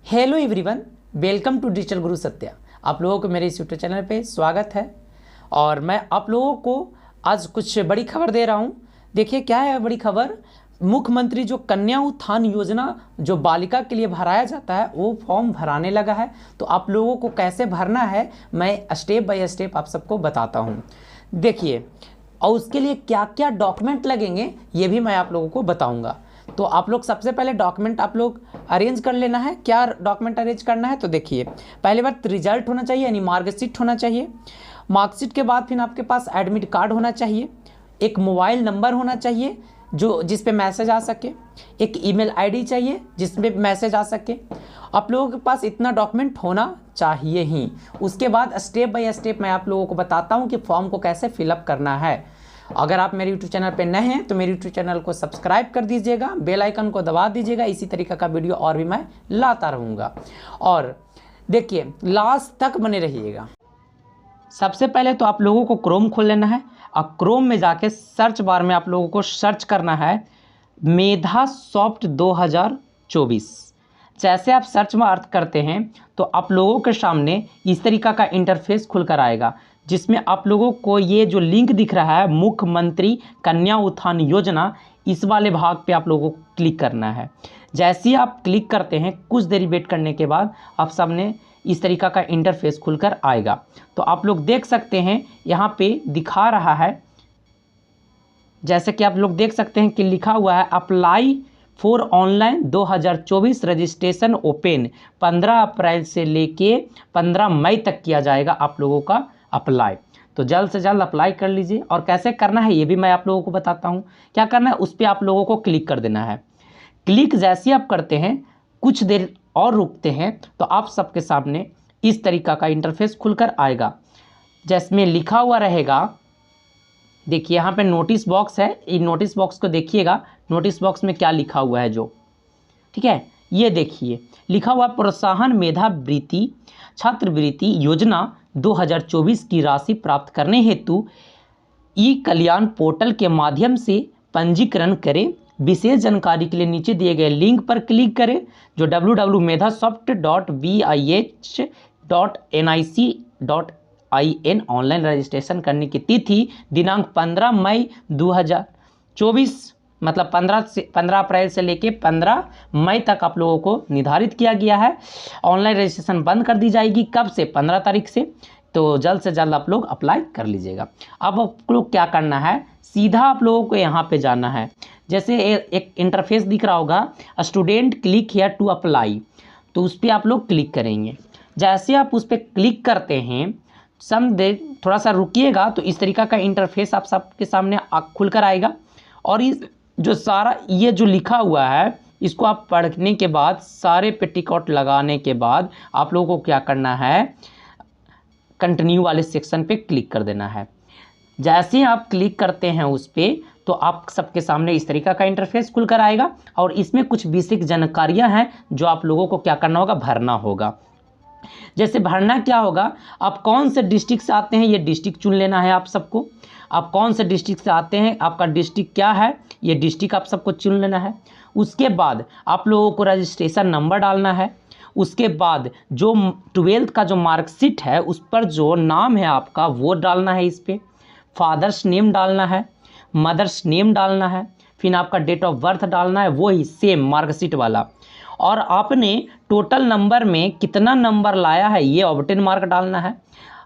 Hello everyone, welcome to digital Guru Satya. आप लोगों को मेरे इस यूट्यूब चैनल पे स्वागत है और मैं आप लोगों को आज कुछ बड़ी खबर दे रहा हूँ। देखिए क्या है बड़ी खबर। मुख्यमंत्री जो कन्या उत्थान योजना जो बालिका के लिए भराया जाता है वो फॉर्म भराने लगा है। तो आप लोगों को कैसे भरना है मैं स्टेप बाय स्टेप आप सबको बताता हूँ। देखिए और उसके लिए क्या क्या डॉक्यूमेंट लगेंगे ये भी मैं आप लोगों को बताऊँगा। तो आप लोग सबसे पहले डॉक्यूमेंट आप लोग अरेंज कर लेना है। क्या डॉक्यूमेंट अरेंज करना है तो देखिए पहले बात रिजल्ट होना चाहिए यानी मार्कशीट होना चाहिए। मार्कशीट के बाद फिर आपके पास एडमिट कार्ड होना चाहिए, एक मोबाइल नंबर होना चाहिए जो जिस पे मैसेज आ सके, एक ईमेल आईडी चाहिए जिस पे मैसेज आ सके। आप लोगों के पास इतना डॉक्यूमेंट होना चाहिए ही। उसके बाद स्टेप बाय स्टेप मैं आप लोगों को बताता हूँ कि फॉर्म को कैसे फिलअप करना है। अगर आप मेरे यूट्यूब चैनल पे नए हैं तो मेरे यूट्यूब चैनल को सब्सक्राइब कर दीजिएगा, बेल आइकन को दबा दीजिएगा। इसी तरीके का वीडियो और भी मैं लाता रहूँगा और देखिए लास्ट तक बने रहिएगा। सबसे पहले तो आप लोगों को क्रोम खोल लेना है और क्रोम में जाके सर्च बार में आप लोगों को सर्च करना है मेधा सॉफ्ट 2024। जैसे आप सर्च में अर्थ करते हैं तो आप लोगों के सामने इस तरीका का इंटरफेस खुलकर आएगा जिसमें आप लोगों को ये जो लिंक दिख रहा है मुख्यमंत्री कन्या उत्थान योजना, इस वाले भाग पे आप लोगों को क्लिक करना है। जैसे ही आप क्लिक करते हैं कुछ देरी वेट करने के बाद आप सामने इस तरीका का इंटरफेस खुलकर आएगा। तो आप लोग देख सकते हैं यहाँ पे दिखा रहा है, जैसे कि आप लोग देख सकते हैं कि लिखा हुआ है apply for online 2024 registration open. 15 अप्रैल से लेके 15 मई तक किया जाएगा आप लोगों का अप्लाई। तो जल्द से जल्द अप्लाई कर लीजिए और कैसे करना है ये भी मैं आप लोगों को बताता हूँ। क्या करना है उस पर आप लोगों को क्लिक कर देना है। क्लिक जैसे आप करते हैं कुछ देर और रुकते हैं तो आप सबके सामने इस तरीका का इंटरफेस खुलकर आएगा जिसमें लिखा हुआ रहेगा। देखिए यहाँ पे नोटिस बॉक्स है, इन नोटिस बॉक्स को देखिएगा। नोटिस बॉक्स में क्या लिखा हुआ है जो ठीक है ये देखिए लिखा हुआ प्रोत्साहन मेधावृत्ति छात्रवृत्ति योजना 2024 की राशि प्राप्त करने हेतु ई कल्याण पोर्टल के माध्यम से पंजीकरण करें। विशेष जानकारी के लिए नीचे दिए गए लिंक पर क्लिक करें जो www.medhasoft.vih.nic.in। ऑनलाइन रजिस्ट्रेशन करने की तिथि दिनांक 15 मई 2024 मतलब 15 अप्रैल से लेके 15 मई तक आप लोगों को निर्धारित किया गया है। ऑनलाइन रजिस्ट्रेशन बंद कर दी जाएगी कब से 15 तारीख से। तो जल्द से जल्द आप लोग अप्लाई कर लीजिएगा। अब आप लोग क्या करना है सीधा आप लोगों को यहाँ पे जाना है। जैसे एक इंटरफेस दिख रहा होगा student click here to apply, तो उस पर आप लोग क्लिक करेंगे। जैसे आप उस पर क्लिक करते हैं सम देर थोड़ा सा रुकिएगा तो इस तरीका का इंटरफेस आप सबके सामने खुलकर आएगा और इस जो सारा ये जो लिखा हुआ है इसको आप पढ़ने के बाद सारे पे टिक आउट लगाने के बाद आप लोगों को क्या करना है कंटिन्यू वाले सेक्शन पे क्लिक कर देना है। जैसे ही आप क्लिक करते हैं उस पर तो आप सबके सामने इस तरीका का इंटरफेस खुलकर आएगा और इसमें कुछ बेसिक जानकारियां हैं जो आप लोगों को क्या करना होगा भरना होगा। जैसे भरना क्या होगा, आप कौन से डिस्ट्रिक्ट से आते हैं ये डिस्ट्रिक्ट चुन लेना है आप सबको। आप कौन से डिस्ट्रिक्ट से आते हैं आपका डिस्ट्रिक्ट क्या है ये डिस्ट्रिक्ट आप सबको चुन लेना है। उसके बाद आप लोगों को रजिस्ट्रेशन नंबर डालना है। उसके बाद जो 12th का जो मार्कशीट है उस पर जो नाम है आपका वो डालना है। इस पर फादर्स नेम डालना है, मदर्स नेम डालना है, फिर आपका डेट ऑफ बर्थ डालना है वही सेम मार्कशीट वाला। और आपने टोटल नंबर में कितना नंबर लाया है ये ऑब्टेन मार्क डालना है।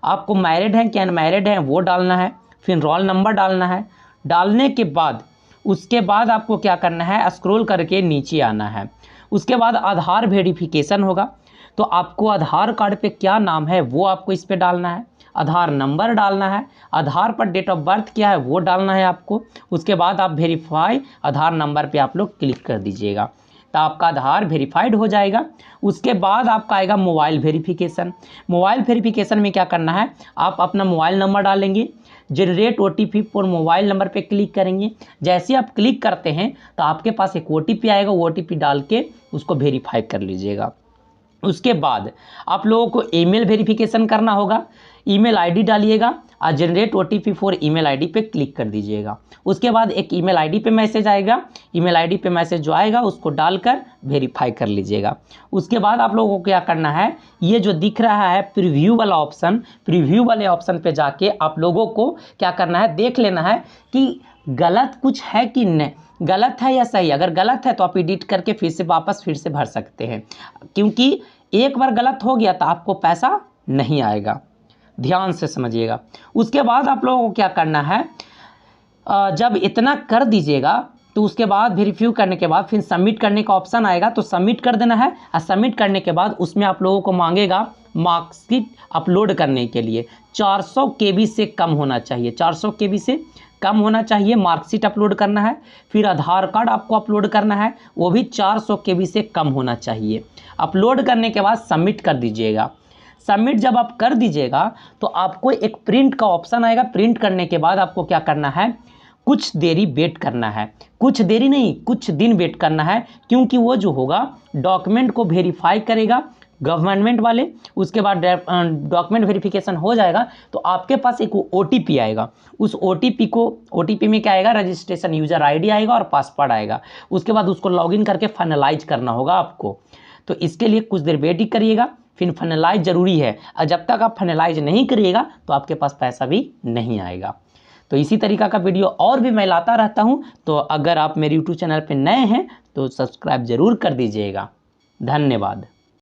आपको मैरिड हैं क्या अनमैरिड हैं वो डालना है। फिर रोल नंबर डालना है। डालने के बाद उसके बाद आपको क्या करना है स्क्रॉल करके नीचे आना है। उसके बाद आधार वेरिफिकेशन होगा तो आपको आधार कार्ड पे क्या नाम है वो आपको इस पे डालना है। आधार नंबर डालना है, आधार पर डेट ऑफ बर्थ क्या है वो डालना है आपको। उसके बाद आप वेरीफाई आधार नंबर पे आप लोग क्लिक कर दीजिएगा तो आपका आधार वेरीफाइड हो जाएगा। उसके बाद आपका आएगा मोबाइल वेरिफिकेशन। मोबाइल वेरिफिकेशन में क्या करना है आप अपना मोबाइल नंबर डालेंगे, generate OTP for mobile number पे क्लिक करेंगे। जैसे आप क्लिक करते हैं तो आपके पास एक OTP आएगा, वो OTP डाल के उसको वेरीफाई कर लीजिएगा। उसके बाद आप लोगों को ईमेल वेरिफिकेशन करना होगा। ईमेल आईडी डालिएगा और generate OTP for email ID पे क्लिक कर दीजिएगा। उसके बाद एक ईमेल आईडी पे मैसेज आएगा। ईमेल आईडी पे मैसेज जो आएगा उसको डालकर वेरीफाई कर लीजिएगा। उसके बाद आप लोगों को क्या करना है, ये जो दिख रहा है प्रीव्यू वाला ऑप्शन, प्रीव्यू वाले ऑप्शन पे जाके आप लोगों को क्या करना है, देख लेना है कि गलत कुछ है कि नहीं, गलत है या सही। अगर गलत है तो आप एडिट करके फिर से भर सकते हैं, क्योंकि एक बार गलत हो गया तो आपको पैसा नहीं आएगा। ध्यान से समझिएगा। उसके बाद आप लोगों को क्या करना है, जब इतना कर दीजिएगा तो उसके बाद वेरीफाई करने के बाद फिर सबमिट करने का ऑप्शन आएगा, तो सबमिट कर देना है। और सबमिट करने के बाद उसमें आप लोगों को मांगेगा मार्कशीट अपलोड करने के लिए 400 KB से कम होना चाहिए, 400 KB से कम होना चाहिए। मार्कशीट अपलोड करना है, फिर आधार कार्ड आपको अपलोड करना है, वो भी 400 KB से कम होना चाहिए। अपलोड करने के बाद सबमिट कर दीजिएगा। सबमिट जब आप कर दीजिएगा तो आपको एक प्रिंट का ऑप्शन आएगा। प्रिंट करने के बाद आपको क्या करना है, कुछ देरी वेट करना है, कुछ देरी नहीं कुछ दिन वेट करना है, क्योंकि वो जो होगा डॉक्यूमेंट को वेरीफाई करेगा गवर्नमेंट वाले। उसके बाद डॉक्यूमेंट वेरिफिकेशन हो जाएगा तो आपके पास एक OTP आएगा। उस OTP में क्या आएगा, रजिस्ट्रेशन यूज़र ID आएगा और पासवर्ड आएगा। उसके बाद उसको लॉगिन करके फाइनलाइज करना होगा आपको। तो इसके लिए कुछ देर वेट करिएगा, फिर फाइनलाइज ज़रूरी है। और जब तक आप फाइनलाइज नहीं करिएगा तो आपके पास पैसा भी नहीं आएगा। तो इसी तरीक़ा का वीडियो और भी मैं लाता रहता हूँ। तो अगर आप मेरे YouTube चैनल पर नए हैं तो सब्सक्राइब ज़रूर कर दीजिएगा। धन्यवाद।